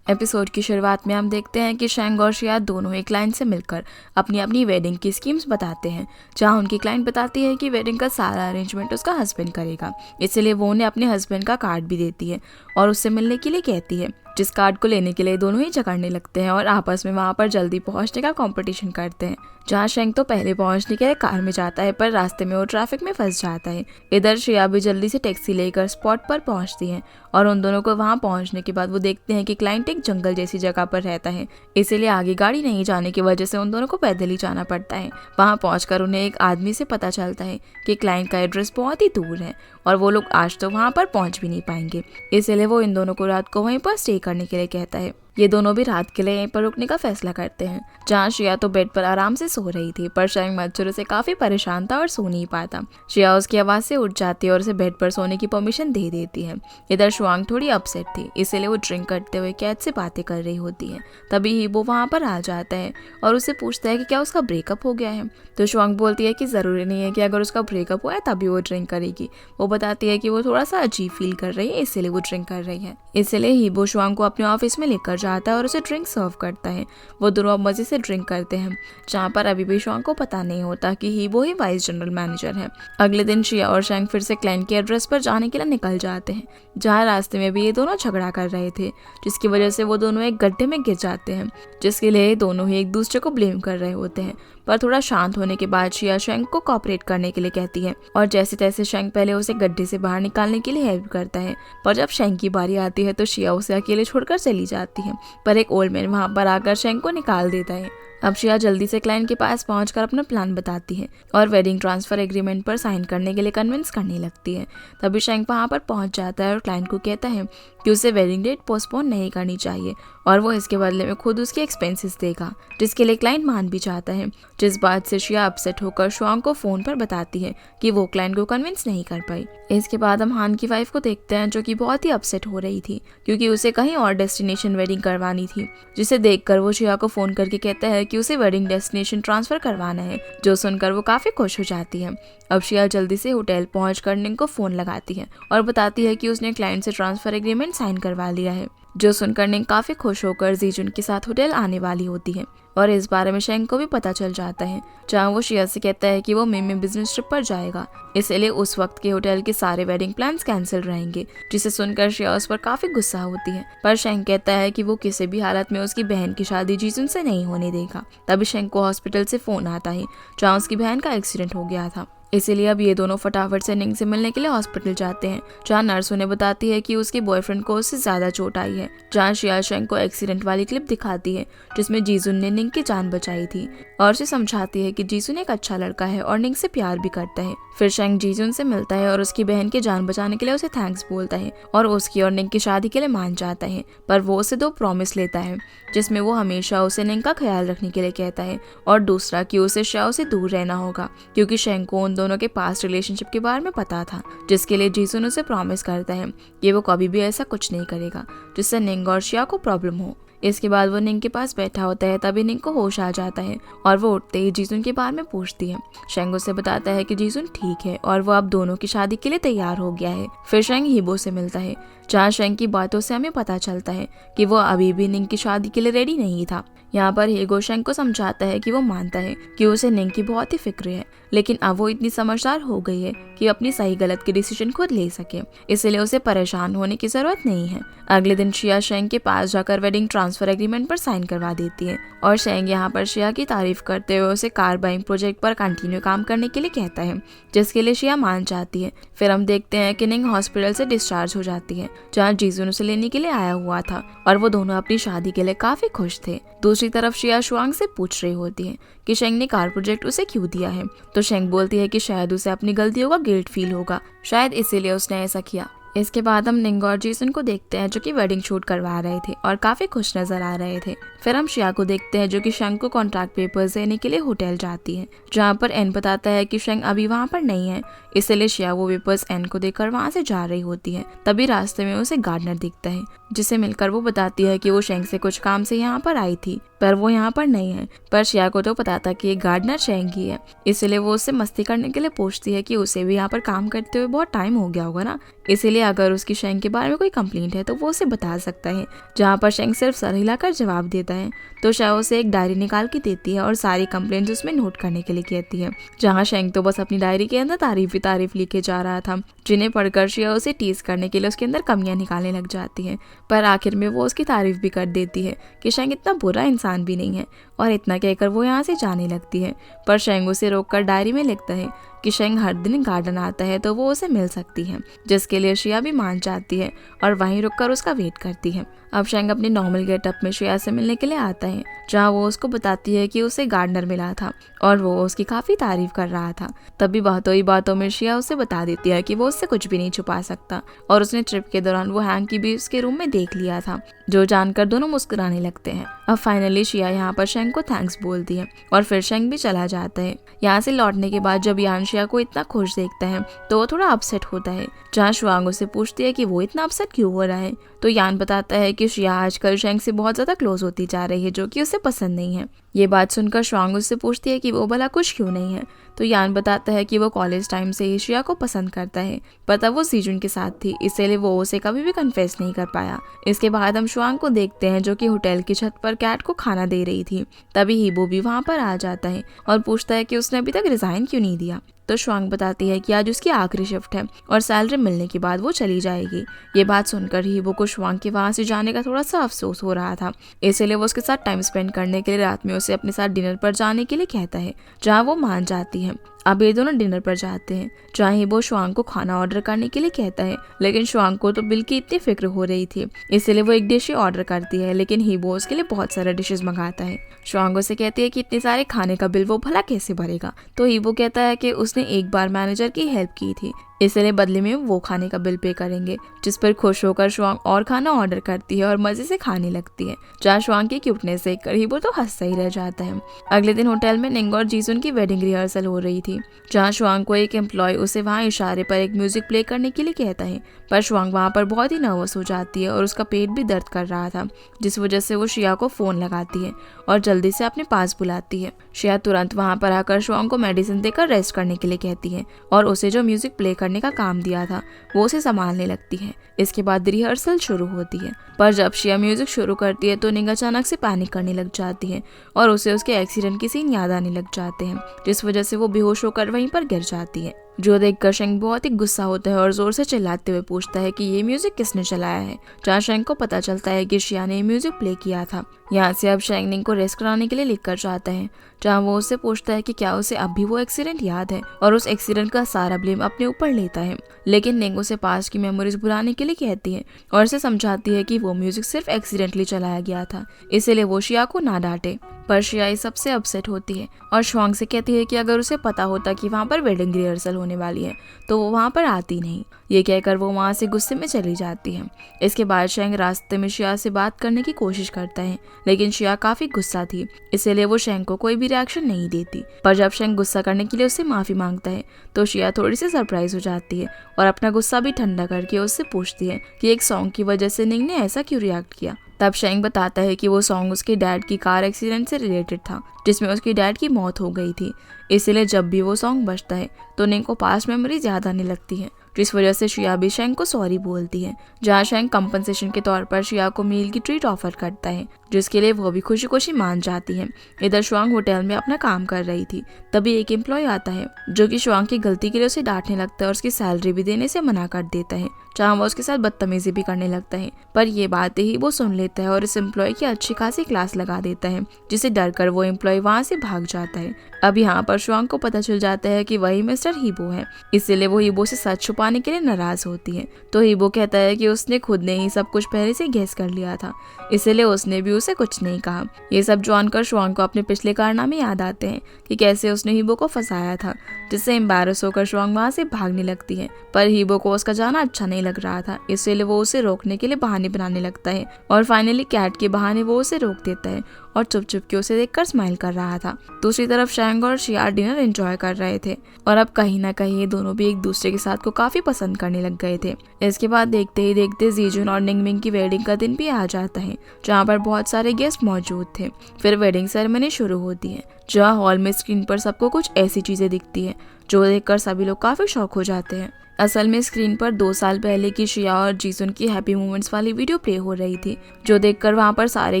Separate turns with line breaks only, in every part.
Episode की शुरुआत में हम देखते हैं कि शेंग और शिया दोनों ही क्लाइंट से मिलकर अपनी अपनी वेडिंग की स्कीम्स बताते हैं, जहां उनकी क्लाइंट बताती है कि वेडिंग का सारा अरेंजमेंट उसका हस्बैंड करेगा। इसलिए वो उन्हें अपने हस्बैंड का कार्ड भी देती है और उससे मिलने के लिए कहती है, जिस कार्ड को लेने के लिए दोनों ही झगड़ने लगते हैं और आपस में वहां पर जल्दी पहुंचने का कंपटीशन करते हैं। जहां शेंग तो पहले पहुंचने के लिए कार में जाता है, पर रास्ते में वो ट्रैफिक में फंस जाता है। इधर शिया भी जल्दी से टैक्सी लेकर स्पॉट पर पहुंचती है और उन दोनों को वहां पहुंचने के बाद वो देखते हैं कि क्लाइंट एक जंगल जैसी जगह पर रहता है, इसीलिए आगे गाड़ी नहीं जाने की वजह से उन दोनों को पैदल ही जाना पड़ता है। वहां पहुंचकर उन्हें एक आदमी से पता चलता है कि क्लाइंट का एड्रेस बहुत ही दूर है और वो लोग आज तो वहां पर पहुंच भी नहीं पाएंगे, इसलिए वो इन दोनों को रात को वहीं पर स्टे करने के लिए कहता है। ये दोनों भी रात के लिए यहीं पर रुकने का फैसला करते हैं। जहाँ शिया तो बेड पर आराम से सो रही थी, पर शेंग मच्छरों से काफी परेशान था और सो नहीं पाता। शिया उसकी आवाज से उठ जाती है और उसे बेड पर सोने की परमिशन दे देती है। इधर शुआंग थोड़ी अपसेट थी, इसीलिए वो ड्रिंक करते हुए कैद से बातें कर रही होती है। तभी ही वो वहाँ पर आ जाता है और उससे पूछता है कि क्या उसका ब्रेकअप हो गया है। तो शुआंग बोलती है कि जरूरी नहीं है कि अगर उसका ब्रेकअप हुआ है तभी वो ड्रिंक करेगी। वो बताती है कि वो थोड़ा सा अजीब फील कर रही है, इसीलिए वो ड्रिंक कर रही है। इसलिए ही वो शुआंग को अपने ऑफिस में लेकर जाता है और उसे ड्रिंक सर्व करता है। वो दोनों अब मजे से ड्रिंक करते हैं, जहाँ पर अभी भी शुआंग को पता नहीं होता कि ही वाइस जनरल मैनेजर है। अगले दिन शिया और शेंग फिर से क्लाइंट के एड्रेस पर जाने के लिए निकल जाते हैं, जहाँ रास्ते में भी ये दोनों झगड़ा कर रहे थे, जिसकी वजह से वो दोनों एक गड्ढे में गिर जाते हैं, जिसके लिए दोनों ही एक दूसरे को ब्लेम कर रहे होते हैं। पर थोड़ा शांत होने के बाद शिया शेंग को कोऑपरेट करने के लिए कहती है और जैसे तैसे शेंग पहले उसे गड्ढे से बाहर निकालने के लिए हेल्प करता है। पर जब शेंग की बारी आती है तो शिया उसे अकेले छोड़कर चली जाती है, पर एक ओल्ड मैन वहां पर आकर शेंग को निकाल देता है। अब शिया जल्दी से क्लाइंट के पास पहुंचकर अपना प्लान बताती है और वेडिंग ट्रांसफर एग्रीमेंट पर साइन करने के लिए कन्विंस करने लगती है। तभी शेंग वहां पर पहुंच जाता है और क्लाइंट को कहता है कि उसे वेडिंग डेट पोस्टपोन नहीं करनी चाहिए और वो इसके बदले में खुद उसके एक्सपेंसेस देगा, जिसके लिए क्लाइंट मान भी जाता है। जिस बात से शिया अपसेट होकर शुआंग को फोन पर बताती है कि वो क्लाइंट को कन्विंस नहीं कर पाई। इसके बाद हम हान की वाइफ को देखते हैं, जो कि बहुत ही अपसेट हो रही थी क्योंकि उसे कहीं और डेस्टिनेशन वेडिंग करवानी थी, जिसे देखकर वो शिया को फोन करके कहता है कि उसे वेडिंग डेस्टिनेशन ट्रांसफर करवाना है, जो सुनकर वो काफी खुश हो जाती है। अब शिया जल्दी से होटल पहुंचकर निंग को फोन लगाती है और बताती है कि उसने क्लाइंट से ट्रांसफर एग्रीमेंट साइन करवा लिया है, जो सुनकर निंग काफी खुश होकर जीजुन के साथ होटल आने वाली होती है और इस बारे में शेंग को भी पता चल जाता है, जहाँ वो शिया से कहता है कि वो मे में बिजनेस ट्रिप पर जाएगा, इसलिए उस वक्त के होटल के सारे वेडिंग प्लान्स कैंसिल रहेंगे, जिसे सुनकर शिया उस पर काफी गुस्सा होती है। पर शेंग कहता है कि वो किसी भी हालत में उसकी बहन की शादी जीजुन से नहीं होने देगा। तभी शेंग को हॉस्पिटल से फोन आता है, जहाँ उसकी बहन का एक्सीडेंट हो गया था, इसीलिए अब ये दोनों फटाफट से निंग से मिलने के लिए हॉस्पिटल जाते हैं, जहाँ नर्स उन्हें बताती है कि उसके बॉयफ्रेंड को उससे ज्यादा चोट आई है। जहाँ शिया शेंग को एक्सीडेंट वाली क्लिप दिखाती है जिसमें जीजुन ने निंग की जान बचाई थी और उसे समझाती है कि जीजुन एक अच्छा लड़का है और निंग से प्यार भी करता है। फिर शेंग जीजुन से मिलता है और उसकी बहन की जान बचाने के लिए उसे थैंक्स बोलता है और उसकी और निंग की शादी के लिए मान जाता है, पर वो उसे 2 प्रॉमिस लेता है, जिसमें वो हमेशा उसे निंग का ख्याल रखने के लिए कहता है और दूसरा कि उसे शिया से दूर रहना होगा, क्योंकि शेंग को उन दोनों के पास्ट रिलेशनशिप के बारे में पता था, जिसके लिए जीजुन उसे प्रॉमिस करता है कि वो कभी भी ऐसा कुछ नहीं करेगा जिससे निंग और शिया को प्रॉब्लम हो। इसके बाद वो निंग के पास बैठा होता है, तभी निंग को होश आ जाता है और वो उठते ही जीजुन के बारे में पूछती है। शेंग उसे बताता है कि जीजुन ठीक है और वो अब दोनों की शादी के लिए तैयार हो गया है। फिर शेंग हीबो से मिलता है, जहाँ शेंग की बातों से हमें पता चलता है कि वो अभी भी निंग की शादी के लिए रेडी नहीं था। यहाँ पर हीगो शेंग को समझाता है कि वो मानता है कि उसे निंग की बहुत ही फिक्र है, लेकिन अब वो इतनी समझदार हो गई है कि अपनी सही गलत के डिसीजन खुद ले सके, इसलिए उसे परेशान होने की जरूरत नहीं है। अगले दिन शिया शेंग के पास जाकर वेडिंग ट्रांसफर एग्रीमेंट पर साइन करवा देती है और शेंग यहाँ पर शिया की तारीफ करते हुए उसे कार बाइंग प्रोजेक्ट पर कंटिन्यू काम करने के लिए कहता है, जिसके लिए शिया मान जाती है। फिर हम देखते हैं कि निंग हॉस्पिटल से डिस्चार्ज हो जाती है, जहाँ जीजुन उसे लेने के लिए आया हुआ था और वो दोनों अपनी शादी के लिए काफी खुश थे। दूसरी तरफ शिया शुआंग से पूछ रही होती है कि शेंग ने कार प्रोजेक्ट उसे क्यों दिया है, तो शेंग बोलती है कि शायद उसे अपनी गलतियों का गिल्ट फील होगा, शायद इसीलिए उसने ऐसा किया। इसके बाद हम निंग और जीसन को देखते हैं, जो कि वेडिंग शूट करवा रहे थे और काफी खुश नजर आ रहे थे। फिर हम शिया को देखते हैं, जो कि शेंग को कॉन्ट्रैक्ट पेपर्स देने के लिए होटल जाती है, जहाँ पर एन बताता है कि शेंग अभी वहाँ पर नहीं है, इसलिए शिया वो पेपर्स एन को देकर वहाँ से जा रही होती है। तभी रास्ते में उसे गार्डनर दिखता है, जिसे मिलकर वो बताती है कि वो शेंग से कुछ काम से यहाँ पर आई थी, पर वो यहाँ पर नहीं है। पर शिया को तो पता था कि ये गार्डनर शेंग ही है, इसलिए वो उससे मस्ती करने के लिए पूछती है कि उसे भी यहाँ पर काम करते हुए बहुत टाइम हो गया होगा ना, इसीलिए अगर उसकी शेंग के बारे में कोई कंप्लेंट है तो वो उसे बता सकता है, जहाँ पर शेंग सिर्फ सर हिलाकर जवाब देता है। तो शाओ उसे एक डायरी निकाल के देती है और सारी कंप्लेंट्स उसमें नोट करने के लिए कहती है, जहाँ शेंग तो बस अपनी डायरी के अंदर तारीफ लिखे जा रहा था, जिन्हें पढ़कर शिया उसे टीज करने के लिए उसके अंदर कमियां निकालने लग जाती है। पर आखिर में वो उसकी तारीफ भी कर देती है कि शेंग इतना बुरा इंसान भी नहीं है, और इतना कहकर वो यहाँ से जाने लगती है। पर शेंग उसे रोककर डायरी में लिखता है कि शेंग हर दिन गार्डन आता है तो वो उसे मिल सकती है, जिसके लिए शिया भी मान जाती है और वहीं रुककर उसका वेट करती है। अब शेंग अपने नॉर्मल गेटअप में शिया से मिलने के लिए आता है, जहाँ वो उसको बताती है कि उसे गार्डनर मिला था और वो उसकी काफी तारीफ कर रहा था। तभी बातों ही बातों में शिया उसे बता देती है कि वो उससे कुछ भी नहीं छुपा सकता और उसने ट्रिप के दौरान वो हैंग की भी उसके रूम में देख लिया था, जो जानकर दोनों मुस्कुराने लगते हैं। अब फाइनली शिया यहाँ पर शेंग को थैंक्स बोलती है और फिर शेंग भी चला जाता है। यहाँ से लौटने के बाद जब यान शिया को इतना खुश देखता है तो वो थोड़ा अपसेट होता है, जहाँ शुआंग उससे पूछती है कि वो इतना अपसेट क्यों हो रहा है। तो यान बताता है कि शिया आजकल शेंग से बहुत ज्यादा क्लोज होती जा रही है, जो कि उसे पसंद नहीं है। ये बात सुनकर शुआंग उससे पूछती है कि वो भला कुछ क्यों नहीं है। तो यान बताता है कि वो कॉलेज टाइम से ही शिया को पसंद करता है, पता वो सीजुन के साथ थी, इसलिए वो उसे कभी भी कन्फेस नहीं कर पाया। इसके बाद हम शुआंग को देखते हैं जो कि होटल की छत पर कैट को खाना दे रही थी। तभी हीबो भी वहाँ पर आ जाता है और पूछता है कि उसने अभी तक रिजाइन क्यों नहीं दिया। तो शुआंग बताती है कि आज उसकी आखिरी शिफ्ट है और सैलरी मिलने के बाद वो चली जाएगी। ये बात सुनकर हीबो को शुआंग के वहाँ से जाने का थोड़ा सा अफसोस हो रहा था, इसलिए वो उसके साथ टाइम स्पेंड करने के लिए रात में उसे अपने साथ डिनर पर जाने के लिए कहता है, जहाँ वो मान जाती है। अब ये दोनों डिनर पर जाते हैं, जहाँ हीबो शुआंग को खाना ऑर्डर करने के लिए कहता है, लेकिन शुआंग को तो बिल की इतनी फिक्र हो रही थी, इसलिए वो एक डिश ही ऑर्डर करती है, लेकिन हीबो उसके लिए बहुत सारे डिशेस मंगाता है। शुआंग उसे कहती है कि इतने सारे खाने का बिल वो भला कैसे भरेगा। तो हीबो कहता है कि उसने एक बार मैनेजर की हेल्प की थी, इसलिए बदले में वो खाने का बिल पे करेंगे, जिस पर खुश होकर शुआंग और खाना ऑर्डर करती है और मजे से खाने लगती है, जहाँ शुआंग की क्यूटनेस देखकर हीबो तो हंसता ही रह जाता है। अगले दिन होटल में निंग और जीसुन की वेडिंग रिहर्सल हो रही थी, जहाँ शुआंग को एक एम्प्लॉय उसे वहाँ इशारे पर एक म्यूजिक प्ले करने के लिए कहता है, पर शुआंग वहाँ पर बहुत ही नर्वस हो जाती है और उसका पेट भी दर्द कर रहा था, जिस वजह से वो शिया को फोन लगाती है और जल्दी से अपने पास बुलाती है। शिया तुरंत वहाँ पर आकर शुआंग को मेडिसिन देकर रेस्ट करने के लिए कहती है और उसे जो म्यूजिक प्ले करने का काम दिया था वो उसे संभालने लगती है। इसके बाद रिहर्सल शुरू होती है, पर जब शिया म्यूजिक शुरू करती है तो निंग अचानक से पैनिक करने लग जाती है और उसे उसके एक्सीडेंट की सीन याद आने लग जाते हैं, जिस वजह से वो बेहोश होकर वहीं पर गिर जाती है, जो देखकर शेंग बहुत ही गुस्सा होता है और जोर से चिल्लाते हुए पूछता है कि ये म्यूजिक किसने चलाया है, जहाँ शेंग को पता चलता है कि शिया ने म्यूजिक प्ले किया था। यहाँ से अब शेंग निंग को रेस्ट कराने के लिए लेकर जाता है, जहाँ वो उससे पूछता है कि क्या उसे अब भी वो एक्सीडेंट याद है और उस एक्सीडेंट का सारा ब्लेम अपने ऊपर लेता है। लेकिन निंग उसे पास्ट की मेमोरीज भुलाने के लिए कहती है और उसे समझाती है कि वो म्यूजिक सिर्फ एक्सीडेंटली चलाया गया था, इसीलिए वो शिया को ना डांटे। पर शिया इस सबसे अपसेट होती है और शुआंग से कहती है कि अगर उसे पता होता कि वहाँ पर वेडिंग रिहर्सल होने वाली है तो वो वहाँ पर आती नहीं। ये कहकर वो वहाँ से गुस्से में चली जाती है। इसके बाद शेंग रास्ते में शिया से बात करने की कोशिश करता है, लेकिन शिया काफी गुस्सा थी, इसलिए वो शेंग को कोई भी रिएक्शन नहीं देती। पर जब शेंग गुस्सा करने के लिए उससे माफी मांगता है तो शिया थोड़ी सी सरप्राइज हो जाती है और अपना गुस्सा भी ठंडा करके उससे पूछती है कि एक सॉन्ग की वजह से निंग ने ऐसा क्यों रिएक्ट किया। तब शेंग बताता है कि वो सॉन्ग उसके डैड की कार एक्सीडेंट से रिलेटेड था, जिसमें उसके डैड की मौत हो गई थी, इसलिए जब भी वो सॉन्ग बजता है तो निंग को पास्ट मेमोरीज याद आने लगती है, जिस वजह से शिया भी शेंग को सॉरी बोलती है, जहाँ शेंग कंपनसेशन के तौर पर शिया को मील की ट्रीट ऑफर करता है, जिसके लिए वो भी खुशी खुशी मान जाती है। इधर शुआंग होटल में अपना काम कर रही थी, तभी एक एम्प्लॉय आता है जो कि शुआंग की गलती के लिए उसे डांटने लगता है और उसकी सैलरी भी देने से मना कर देता है, जहाँ वो उसके साथ बदतमीजी भी करने लगता है। पर ये बातें ही वो सुन लेता है और इस एम्प्लॉय की अच्छी खासी क्लास लगा देता है, जिसे डर कर वो एम्प्लॉय वहाँ से भाग जाता है। अब यहाँ पर शुआंग को पता चल जाता है कि वही मिस्टर हीबो है, इसलिए वो हीबो से सच छुपाने के लिए नाराज होती है। तो हीबो कहता है कि उसने खुद ने ही सब कुछ पहले से गेस कर लिया था, इसलिए उसने भी उसे कुछ नहीं कहा। ये सब जानकर शुआंग को अपने पिछले कारनामे याद आते हैं कि कैसे उसने हीबो को फंसाया था, जिससे एम्बैरस होकर शुआंग वहाँ से भागने लगती है। पर हीबो को उसका जाना अच्छा नहीं लग रहा था, इसलिए वो उसे रोकने के लिए बहाने बनाने लगता है और फाइनली कैट के बहाने वो उसे रोक देता है और चुप चुप के उसे देखकर स्माइल कर रहा था। दूसरी तरफ शेंग और शिया डिनर एंजॉय कर रहे थे और अब कहीं ना कहीं ये दोनों भी एक दूसरे के साथ को काफी पसंद करने लग गए थे। इसके बाद देखते ही देखते जीजुन और निंगमिंग की वेडिंग का दिन भी आ जाता है, जहाँ पर बहुत सारे गेस्ट मौजूद थे। फिर वेडिंग सेरेमनी शुरू होती है, जहाँ हॉल में स्क्रीन पर सबको कुछ ऐसी चीजें दिखती है जो देखकर सभी लोग काफी शॉक हो जाते हैं। असल में स्क्रीन पर 2 साल पहले की श्रिया और जीसुन की हैप्पी मोमेंट्स वाली वीडियो प्ले हो रही थी, जो देखकर वहाँ पर सारे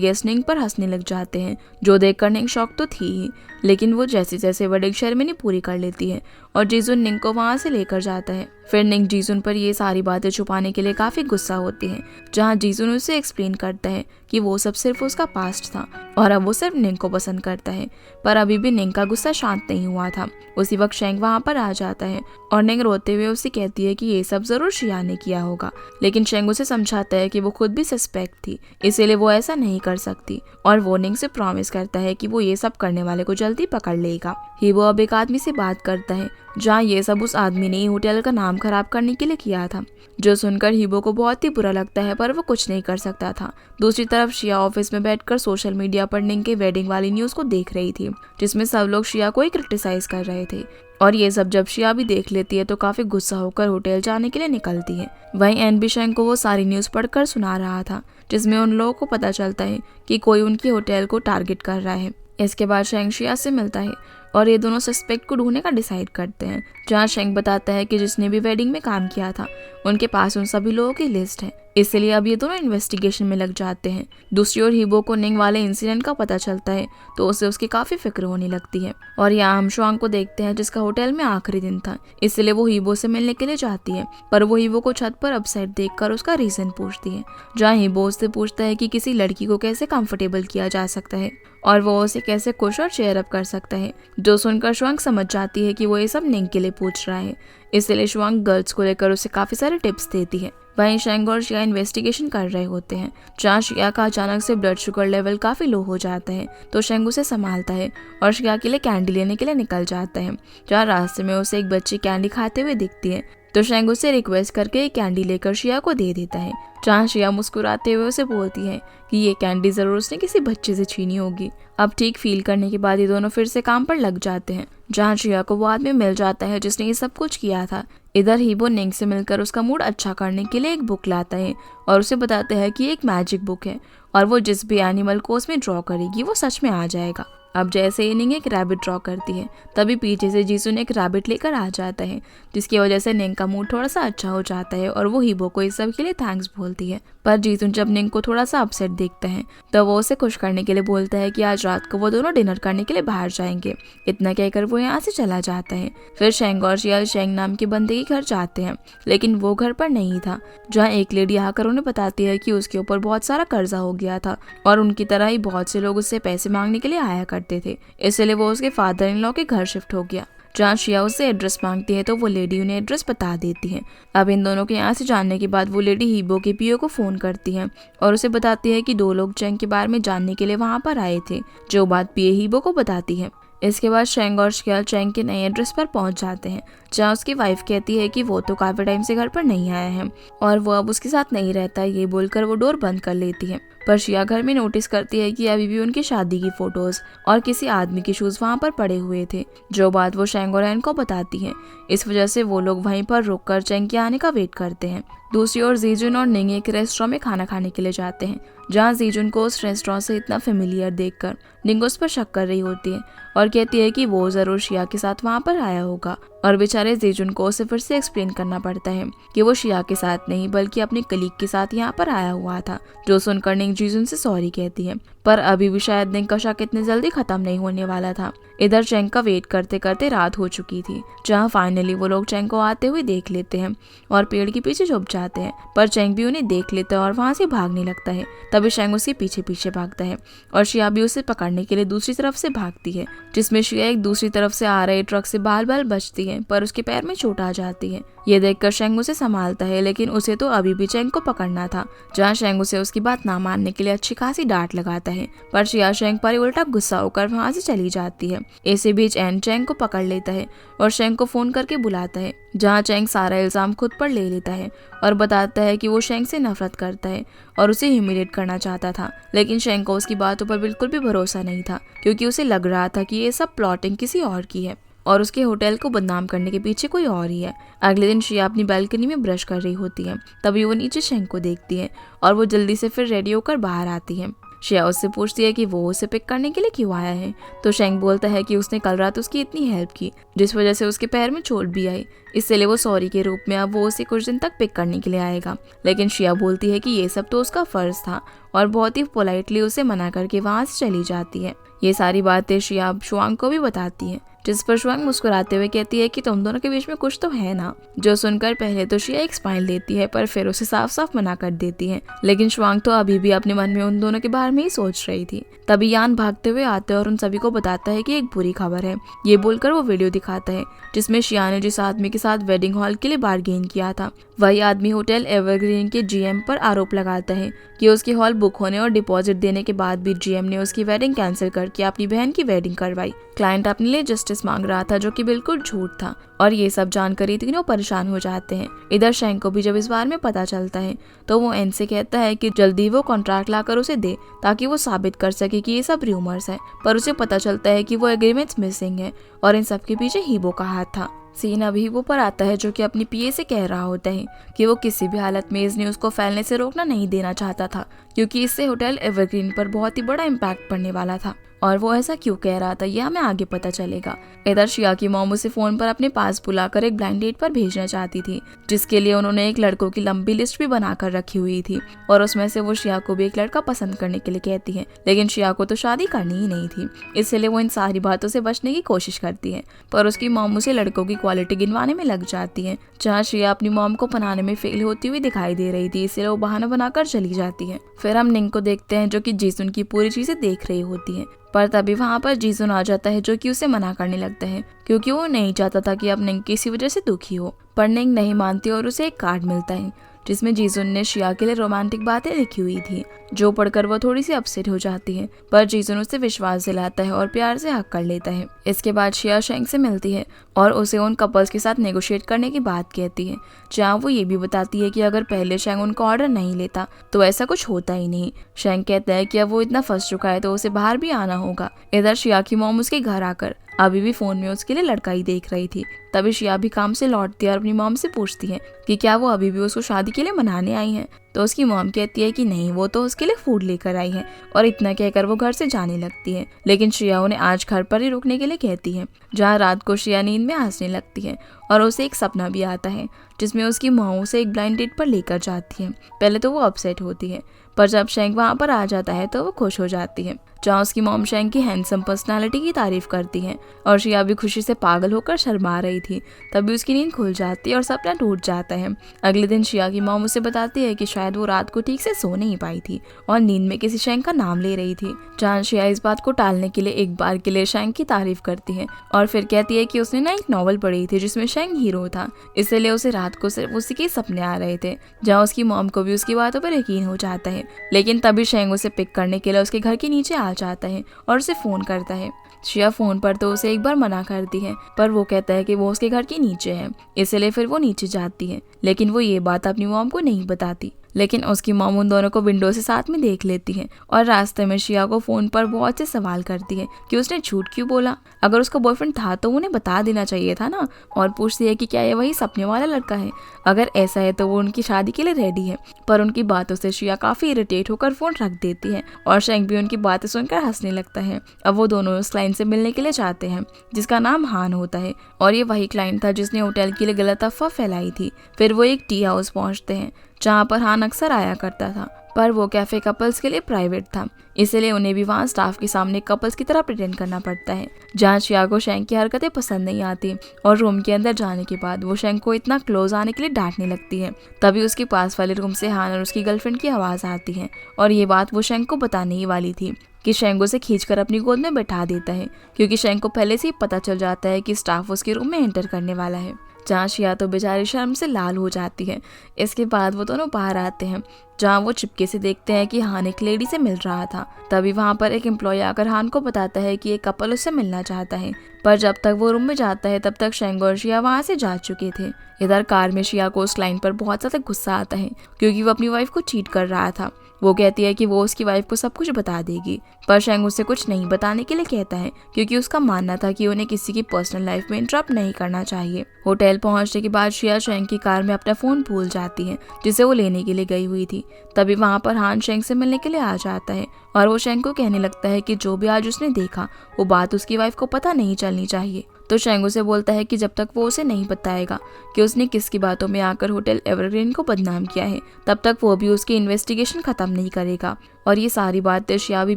गेस्ट निंग पर हंसने लग जाते हैं। जो देखकर निंग शॉक तो थी ही, लेकिन वो जैसे जैसे वेडिंग सेरेमनी पूरी कर लेती है और जीसुन निंग को वहाँ से लेकर जाता है। फिर निंग जीसुन पर ये सारी बातें छुपाने के लिए काफी गुस्सा होती है, जहाँ जीसुन उसे एक्सप्लेन करता है कि वो सब सिर्फ उसका पास्ट था और अब वो सिर्फ निंग को पसंद करता है। पर अभी भी निंग का गुस्सा शांत नहीं हुआ था। उसी वक्त शेंग वहाँ पर आ जाता है और निंग रोते हुए उसे कहती है कि ये सब जरूर श्रिया ने किया होगा, लेकिन शेंग उसे समझाता है कि वो खुद भी सस्पेक्ट थी, इसीलिए वो ऐसा नहीं कर सकती और वो निंग से प्रॉमिस करता है कि वो ये सब करने वाले को जल्दी पकड़ लेगा। हीबो अब एक आदमी से बात करता है, जहाँ ये सब उस आदमी ने होटल का नाम खराब करने के लिए किया था, जो सुनकर हीबो को बहुत ही बुरा लगता है, पर वो कुछ नहीं कर सकता था। दूसरी तरफ श्रिया ऑफिस में बैठकर सोशल मीडिया पर निंग के वेडिंग वाली न्यूज को देख रही थी, जिसमें सब लोग श्रिया को ही क्रिटिसाइज कर रहे थे। और ये सब जब श्रिया भी देख लेती है तो काफी गुस्सा होकर होटल जाने के लिए निकलती है। वहीं एन भी शेंग को वो सारी न्यूज पढ़कर सुना रहा था, जिसमें उन लोगों को पता चलता है कि कोई उनकी होटल को टारगेट कर रहा है। इसके बाद शेंग श्रिया से मिलता है और ये दोनों सस्पेक्ट को ढूंढने का डिसाइड करते हैं, जहाँ शेंग बताता है कि जिसने भी वेडिंग में काम किया था उनके पास उन सभी लोगों की लिस्ट है, इसलिए अब ये दोनों इन्वेस्टिगेशन में लग जाते हैं। दूसरी ओर हीबो को निंग वाले इंसिडेंट का पता चलता है तो उसे उसकी काफी फिक्र होने लगती है। और यहाँ हम शुआंग को देखते हैं, जिसका होटल में आखिरी दिन था, इसलिए वो हीबो से मिलने के लिए जाती है, पर वो हीबो को छत पर अपसेट देखकर उसका रीजन पूछती है। जहाँ हीबो उससे पूछता है कि किसी लड़की को कैसे कंफर्टेबल किया जा सकता है और वो उसे कैसे खुश और चेयर अप कर सकता है, जो सुनकर शुआंग समझ जाती है कि वो ये सब निंग के लिए पूछ रहा है, इसलिए शुआंग गर्ल्स को लेकर उसे काफी सारे टिप्स देती है। वहीं शेंग और श्रिया इन्वेस्टिगेशन कर रहे होते हैं, जहाँ श्रिया का अचानक से ब्लड शुगर लेवल काफी लो हो जाता है, तो शेंग उसे संभालता है और श्रिया के लिए कैंडी लेने के लिए निकल जाता है। जहाँ रास्ते में उसे एक बच्ची कैंडी खाते हुए दिखती है, तो शेंग उसे रिक्वेस्ट करके एक कैंडी लेकर श्रिया को दे देता है। जहाँ श्रिया मुस्कुराते हुए उसे बोलती है कि ये कैंडी जरूर उसने किसी बच्चे से छीनी होगी। अब ठीक फील करने के बाद ये दोनों फिर से काम पर लग जाते हैं, जहाँ श्रिया को वो आदमी मिल जाता है जिसने ये सब कुछ किया था। इधर हीबो निंग से मिलकर उसका मूड अच्छा करने के लिए एक बुक लाता है और उसे बताता है कि एक मैजिक बुक है और वो जिस भी एनिमल को उसमें ड्रॉ करेगी वो सच में आ जाएगा। अब जैसे ही निंग एक रैबिट ड्रॉ करती है, तभी पीछे से जीसुन एक रैबिट लेकर आ जाता है, जिसकी वजह से निंग का मूड थोड़ा सा अच्छा हो जाता है और वो हीबो को इस सब के लिए थैंक्स बोलती है। पर जीसुन जब निंग को थोड़ा सा अपसेट देखता है तो वो उसे खुश करने के लिए बोलता है कि आज रात को वो दोनों डिनर करने के लिए बाहर जाएंगे। इतना कहकर वो यहाँ से चला जाता है। फिर शेंग और श्रिया शेंग नाम के बंदे के घर जाते हैं, लेकिन वो घर पर नहीं था। जहाँ एक लेडी आकर उन्हें बताती है कि उसके ऊपर बहुत सारा कर्जा हो गया था और उनकी तरह ही बहुत से लोग उससे पैसे मांगने के लिए आया करते थे, इसलिए वो उसके फादर इन लॉ के घर शिफ्ट हो गया। जहाँ श्रिया उससे एड्रेस मांगती है तो वो लेडी उन्हें एड्रेस बता देती है। अब इन दोनों के यहाँ से जानने के बाद वो लेडी हीबो के पीओ को फोन करती है और उसे बताती है कि 2 लोग चेंग के बारे में जानने के लिए वहाँ पर आए थे, जो बात पीओ हीबो को बताती है। इसके बाद शेंग और श्रिया चेंग के नए एड्रेस पर पहुंच जाते हैं, जहाँ उसकी वाइफ कहती है कि वो तो काफी टाइम से घर पर नहीं आया है और वो अब उसके साथ नहीं रहता, ये बोलकर वो डोर बंद कर लेती है। पर श्रिया घर में नोटिस करती है कि अभी भी उनकी शादी की फोटोज और किसी आदमी के शूज वहाँ पर पड़े हुए थे, जो बात वो शेंग और एन को बताती है। इस वजह से वो लोग वहीं पर रुककर चेंग के आने का वेट करते हैं। दूसरी ओर जीजुन और निंग एक रेस्टोरेंट में खाना खाने के लिए जाते हैं, जहाँ जीजुन को उस रेस्टोरेंट से इतना फेमिलियर देखकर निंग उस पर शक कर रही होती है और कहती है कि वो जरूर श्रिया के साथ वहाँ पर आया होगा। और बेचारे जीजुन को उसे फिर से एक्सप्लेन करना पड़ता है कि वो श्रिया के साथ नहीं बल्कि अपने कलीग के साथ यहाँ पर आया हुआ था, जो सुनकर निंग जीजुन से सॉरी कहती है। पर अभी भी शायद निंग का शक इतने जल्दी खत्म नहीं होने वाला था। इधर चेंग का वेट करते करते रात हो चुकी थी, जहाँ फाइनली वो लोग चेंग को आते हुए देख लेते हैं और पेड़ के पीछे छुप जाते हैं। पर चेंग भी उन्हें देख लेता है और वहाँ से भागने लगता है। तभी चेंग उसके पीछे पीछे भागता है और श्रिया भी उसे पकड़ने के लिए दूसरी तरफ से भागती है, जिसमें श्रिया एक दूसरी तरफ से आ रहे ट्रक से बाल बाल बचती है, पर उसके पैर में चोट आ जाती है। ये देखकर शेंग उसे संभालता है, लेकिन उसे तो अभी भी चेंग को पकड़ना था। जहाँ शेंग उसे उसकी बात ना मानने के लिए अच्छी खासी डांट लगाता है, पर श्रिया शेंग पर उल्टा गुस्सा होकर वहाँ से चली जाती है। इसी बीच एन चेंग को पकड़ लेता है और शेंग को फोन करके बुलाता है, जहाँ चेंग सारा इल्जाम खुद पर ले लेता है और बताता है कि वो शेंग से नफरत करता है और उसे ह्यूमिलेट करना चाहता था। लेकिन शेंग को उसकी बातों पर बिल्कुल भी भरोसा नहीं था, क्योंकि उसे लग रहा था कि ये सब प्लॉटिंग किसी और की है और उसके होटल को बदनाम करने के पीछे कोई और ही है। अगले दिन श्रिया अपनी बालकनी में ब्रश कर रही होती है, तभी वो नीचे शेंग को देखती है और वो जल्दी से फिर रेडी होकर बाहर आती है। शिया उससे पूछती है कि वो उसे पिक करने के लिए क्यों आया है। तो शेंग बोलता है कि उसने कल रात उसकी इतनी हेल्प की जिस वजह से उसके पैर में चोट भी आई, इसलिए वो सॉरी के रूप में अब वो उसे कुछ दिन तक पिक करने के लिए आएगा। लेकिन शिया बोलती है कि ये सब तो उसका फर्ज था और बहुत ही पोलाइटली उसे मना करके वहाँ से चली जाती है। ये सारी बातें शिया अब शुआंग को भी बताती है, जिस पर शुआंग मुस्कुराते हुए कहती है कि तुम दोनों के बीच में कुछ तो है ना। जो सुनकर पहले तो शिया एक स्माइल देती है पर फिर उसे साफ साफ मना कर देती है। लेकिन शुआंग तो अभी भी अपने मन में उन दोनों के बारे में ही सोच रही थी। तभी यान भागते हुए आता है और उन सभी को बताता है कि एक बुरी खबर है। ये बोलकर वो वीडियो दिखाता है जिसमें शिया ने जिस आदमी के साथ वेडिंग हॉल के लिए बार्गेन किया था, वही आदमी होटल एवरग्रीन के जीएम पर आरोप लगाता है कि उसकी हॉल बुक होने और डिपॉजिट देने के बाद भी जीएम ने उसकी वेडिंग कैंसिल करके अपनी बहन की वेडिंग करवाई। क्लाइंट अपने लिए जस्टिस मांग रहा था जो कि बिल्कुल झूठ था और ये सब जानकर तीनों परेशान हो जाते हैं। इधर शेंग को भी जब इस बारे में पता चलता है तो वो एन से कहता है कि जल्दी वो कॉन्ट्रैक्ट लाकर उसे दे ताकि वो साबित कर सके कि ये सब रूमर्स है। पर उसे पता चलता है कि वो एग्रीमेंट्स मिसिंग है और इन सब के पीछे हीबो का हाथ था। सीन अभी हीबो पर आता है जो कि अपनी पीए से कह रहा होता है कि वो किसी भी हालत में इस न्यूज़ को फैलने से रोकना नहीं देना चाहता था, क्योंकि इससे होटल एवरग्रीन पर बहुत ही बड़ा इम्पैक्ट पड़ने वाला था। और वो ऐसा क्यों कह रहा था ये हमें आगे पता चलेगा। इधर शिया की मॉम उसे फोन पर अपने पास बुलाकर एक ब्लाइंड डेट पर भेजना चाहती थी, जिसके लिए उन्होंने एक लड़कों की लंबी लिस्ट भी बनाकर रखी हुई थी और उसमें से वो शिया को भी एक लड़का पसंद करने के लिए कहती है। लेकिन शिया को तो शादी करनी ही नहीं थी, इसलिए वो इन सारी बातों से बचने की कोशिश करती है। पर उसकी मॉम उसे लड़कों की क्वालिटी गिनवाने में लग जाती है। जहाँ शिया अपनी मॉम को मनाने में फेल होती हुई दिखाई दे रही थी, इसलिए वो बहाना बनाकर चली जाती है। फिर हम निंग को देखते हैं जो कि जीसुन की पूरी चीजें देख रही होती है। पर तभी वहाँ पर जीसुन आ जाता है जो कि उसे मना करने लगता है, क्योंकि वो नहीं चाहता था कि अब निंग किसी वजह से दुखी हो। पर निंग नहीं मानती और उसे एक कार्ड मिलता है जिसमें जीसुन ने शिया के लिए रोमांटिक बातें लिखी हुई थी, जो पढ़कर वो थोड़ी सी अपसेट हो जाती है। पर जीसुन उसे विश्वास दिलाता है और प्यार से हक कर लेता है। इसके बाद शिया शेंग से मिलती है और उसे उन कपल्स के साथ नेगोशिएट करने की बात कहती है, जहाँ वो ये भी बताती है कि अगर पहले शेंग उनका ऑर्डर नहीं लेता तो ऐसा कुछ होता ही नहीं। शेंग कहता है कि अब वो इतना फंस चुका है तो उसे बाहर भी आना होगा। इधर शिया की मॉम उसके घर आकर अभी भी फोन में उसके लिए लड़का ही देख रही थी। तभी शिया भी काम से लौटती है और अपनी मॉम से पूछती है कि क्या वो अभी भी उसको शादी के लिए मनाने आई हैं। तो उसकी मॉम कहती है कि नहीं, वो तो उसके लिए फूड लेकर आई है, और इतना कहकर वो घर से जाने लगती है। लेकिन शिया उन्हें आज घर पर ही रुकने के लिए कहती है, जहाँ रात को शिया नींद में हंसने लगती है और उसे एक सपना भी आता है जिसमें उसकी मॉम उसे एक ब्लाइंड डेट पर लेकर जाती है। पहले तो वो अपसेट होती है, पर जब शेंग वहाँ पर आ जाता है तो वो खुश हो जाती है, जहाँ उसकी मॉम शेंग की हैंडसम पर्सनालिटी की तारीफ करती है और शिया भी खुशी से पागल होकर शर्मा रही थी। तभी उसकी नींद खुल जाती है और सपना टूट जाता है। अगले दिन शिया की मॉम उसे बताती है कि शायद वो रात को ठीक से सो नहीं पाई थी और नींद में किसी शेंग का नाम ले रही थी, जहाँ शिया इस बात को टालने के लिए एक बार के लिए शेंग की तारीफ करती है और फिर कहती है कि उसने ना एक नॉवल पढ़ी थी जिसमें शेंग हीरो था, इसलिए उसे रात को सिर्फ उसी के सपने आ रहे थे, जहाँ उसकी मॉम को भी उसकी बातों पर यकीन हो जाता है। लेकिन तभी शेंग उसे पिक करने के लिए उसके घर के नीचे आ जाता है और उसे फोन करता है। शिया फोन पर तो उसे एक बार मना करती है, पर वो कहता है कि वो उसके घर के नीचे है, इसलिए फिर वो नीचे जाती है। लेकिन वो ये बात अपनी मॉम को नहीं बताती। लेकिन उसकी मॉम उन दोनों को विंडो से साथ में देख लेती है और रास्ते में शिया को फोन पर बहुत से सवाल करती है कि उसने झूठ क्यों बोला, अगर उसका बॉयफ्रेंड था तो उन्हें बता देना चाहिए था ना, और पूछती है कि क्या ये वही सपने वाला लड़का है, अगर ऐसा है तो वो उनकी शादी के लिए रेडी है। पर उनकी बातों से शिया काफी इरिटेट होकर फोन रख देती है और शेंग भी उनकी बातें सुनकर हंसने लगता है। अब वो दोनों उस क्लाइंट से मिलने के लिए जाते हैं जिसका नाम हान होता है, और ये वही क्लाइंट था जिसने होटल के लिए गलत अफवाह फैलाई थी। फिर वो एक टी हाउस पहुंचते हैं जहाँ पर हान अक्सर आया करता था, पर वो कैफे कपल्स के लिए प्राइवेट था, इसलिए उन्हें भी वहाँ स्टाफ के सामने कपल्स की तरह प्रिटेंड करना पड़ता है। जहाँ शिया को शेंग की हरकतें पसंद नहीं आती और रूम के अंदर जाने के बाद वो शेंग को इतना क्लोज आने के लिए डांटने लगती है। तभी उसके पास वाले रूम से हान और उसकी गर्लफ्रेंड की आवाज़ आती है और ये बात वो शेंग को बताने ही वाली थी कि शेंग उसे खींचकर अपनी गोद में बैठा देता है, क्योंकि शेंग को पहले से ही पता चल जाता है कि स्टाफ उसके रूम में एंटर करने वाला है। जहाँ शिया तो बेचारी शर्म से लाल हो जाती है। इसके बाद वो दोनों बाहर आते हैं, जहाँ वो चिपके से देखते हैं कि हान एक लेडी से मिल रहा था। तभी वहाँ पर एक एम्प्लॉय आकर हान को बताता है कि एक कपल उससे मिलना चाहता है, पर जब तक वो रूम में जाता है तब तक शेंग और शिया वहाँ से जा चुके थे। इधर कार में शिया को उस क्लाइंट पर बहुत ज़्यादा गुस्सा आता है, क्योंकि वो अपनी वाइफ को चीट कर रहा था। वो कहती है कि वो उसकी वाइफ को सब कुछ बता देगी, पर शेंग उसे कुछ नहीं बताने के लिए कहता है क्योंकि उसका मानना था कि उन्हें किसी की पर्सनल लाइफ में इंटरप्ट नहीं करना चाहिए। होटल पहुंचने के बाद शिया शेंग की कार में अपना फोन भूल जाती है जिसे वो लेने के लिए गई हुई थी। तभी वहाँ पर हान शेंग से मिलने के लिए आ जाता है और वो शेंग को कहने लगता है कि जो भी आज उसने देखा वो बात उसकी वाइफ को पता नहीं चलनी चाहिए। तो शेंग उसे बोलता है कि जब तक वो उसे नहीं बताएगा कि उसने किसकी बातों में आकर होटल एवरग्रीन को बदनाम किया है, तब तक वो भी उसकी इन्वेस्टिगेशन खत्म नहीं करेगा। और ये सारी बातें शिया भी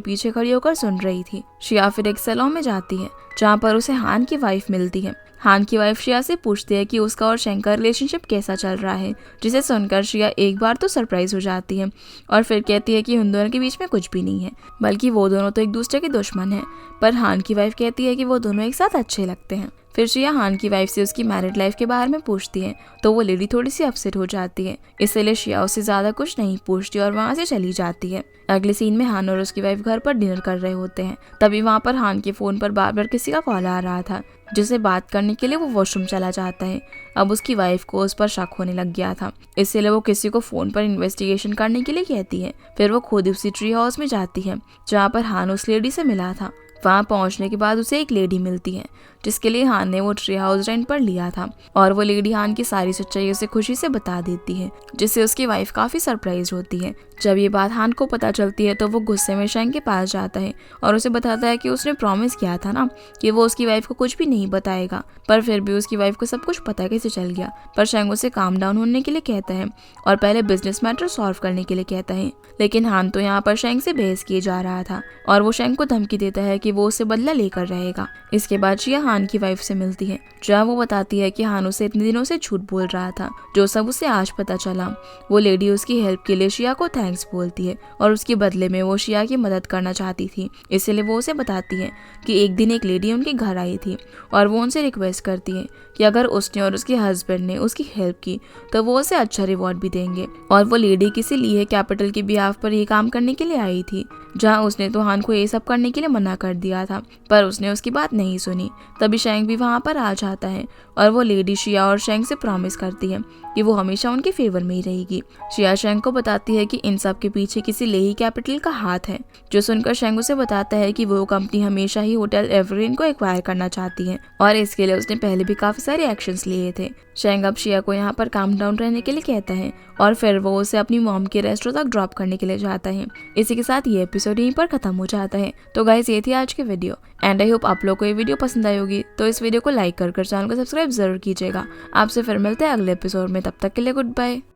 पीछे खड़ी होकर सुन रही थी। शिया फिर एक सैलून में जाती है जहाँ पर उसे हान की वाइफ मिलती है। हान की वाइफ शिया से पूछती है कि उसका और शेंग का रिलेशनशिप कैसा चल रहा है, जिसे सुनकर शिया एक बार तो सरप्राइज हो जाती है और फिर कहती है कि उन दोनों के बीच में कुछ भी नहीं है, बल्कि वो दोनों तो एक दूसरे के दुश्मन हैं। पर हान की वाइफ कहती है कि वो दोनों एक साथ अच्छे लगते हैं। फिर शिया हान की वाइफ से उसकी मैरिड लाइफ के बारे में पूछती है तो वो लेडी थोड़ी सी अपसेट हो जाती है, इसलिए शिया उससे ज्यादा कुछ नहीं पूछती और वहाँ से चली जाती है। अगले सीन में हान और उसकी वाइफ घर पर डिनर कर रहे होते हैं। तभी वहाँ पर हान के फोन पर बार बार किसी का कॉल आ रहा था जिसे बात करने के लिए वो वॉशरूम चला जाता है। अब उसकी वाइफ को उस पर शक होने लग गया था, इसलिए वो किसी को फोन पर इन्वेस्टिगेशन करने के लिए कहती है। फिर वो खुद उसी ट्री हाउस में जाती है जहाँ पर हान उस लेडी से मिला था। वहाँ पहुँचने के बाद उसे एक लेडी मिलती है जिसके लिए हान ने वो ट्री हाउस रेंट पर लिया था और वो लेडी हान की सारी सच्चाई उसे खुशी से बता देती है, जिससे उसकी वाइफ काफी सरप्राइज होती है। जब ये बात हान को पता चलती है तो वो गुस्से में शेंग के पास जाता है और उसे बताता है कि उसने प्रॉमिस किया था ना कि वो उसकी वाइफ को कुछ भी नहीं बताएगा, पर फिर भी उसकी वाइफ को सब कुछ पता कैसे चल गया। पर शेंग उसे काम डाउन होने के लिए कहता है और पहले बिजनेस मैटर सॉल्व करने के लिए कहता है, लेकिन हान तो यहाँ पर शेंग से बहस किए जा रहा था और वो शेंग को धमकी देता है कि वो उसे बदला लेकर रहेगा। इसके बाद शिया हान की वाइफ से मिलती है जहाँ वो बताती है कि हान उसे इतने दिनों से झूठ बोल रहा था, जो सब उसे आज पता चला। वो लेडी उसकी हेल्प के लिए शिया को थैंक्स बोलती है और उसके बदले में वो शिया की मदद करना चाहती थी, इसलिए वो उसे बताती है कि एक दिन एक लेडी उनके घर आई थी और वो उनसे रिक्वेस्ट करती है कि अगर उसने और उसके हस्बैंड ने उसकी हेल्प की तो वो उसे अच्छा रिवॉर्ड भी देंगे। और वो लेडी किसी लिए कैपिटल के बिहाफ पर ये काम करने के लिए आई थी, जहाँ उसने तो हान को ये सब करने के लिए मना कर दिया था, पर उसने उसकी बात नहीं सुनी। तभी शेंग भी वहाँ पर आ जाता है और वो लेडी शिया और शेंग से प्रॉमिस करती है कि वो हमेशा उनके फेवर में ही रहेगी। शिया शेंग को बताती है कि इन सब के पीछे किसी लेही कैपिटल का हाथ है, जो सुनकर शेंग उसे बताता है कि वो कंपनी हमेशा ही होटल एवरग्रीन को एक्वायर करना चाहती है और इसके लिए उसने पहले भी काफी सारे एक्शंस लिए थे। शेंग अब शिया को यहाँ पर काम डाउन रहने के लिए कहता है और फिर वो उसे अपनी मॉम के रेस्टोरेंट तक ड्रॉप करने के लिए जाता है। इसी के साथ ये एपिसोड यहीं पर खत्म हो जाता है। तो गाइस, ये थी आज की वीडियो एंड आई होप आप लोग को ये वीडियो पसंद आई होगी। तो इस वीडियो को लाइक कर चैनल को सब्सक्राइब जरूर कीजिएगा। आपसे फिर मिलते हैं अगले एपिसोड में, तब तक के लिए गुड बाय।